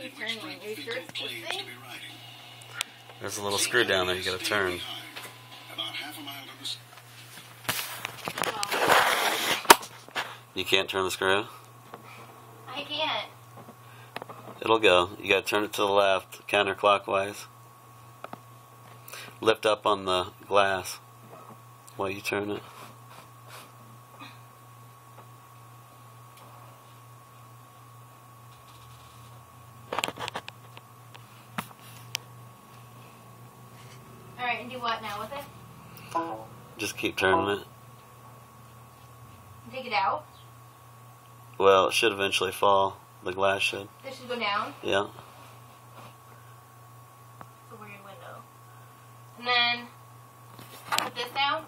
keep turning. Are you sure it's this thing? There's a little screw down there you gotta turn. You can't turn the screw? I can't. It'll go. You gotta turn it to the left, counterclockwise. Lift up on the glass while you turn it. Alright, and do what now with it? Just keep turning it. Take it out? Well, it should eventually fall. The glass should. This should go down? Yeah. It's a weird window. And then, put this down?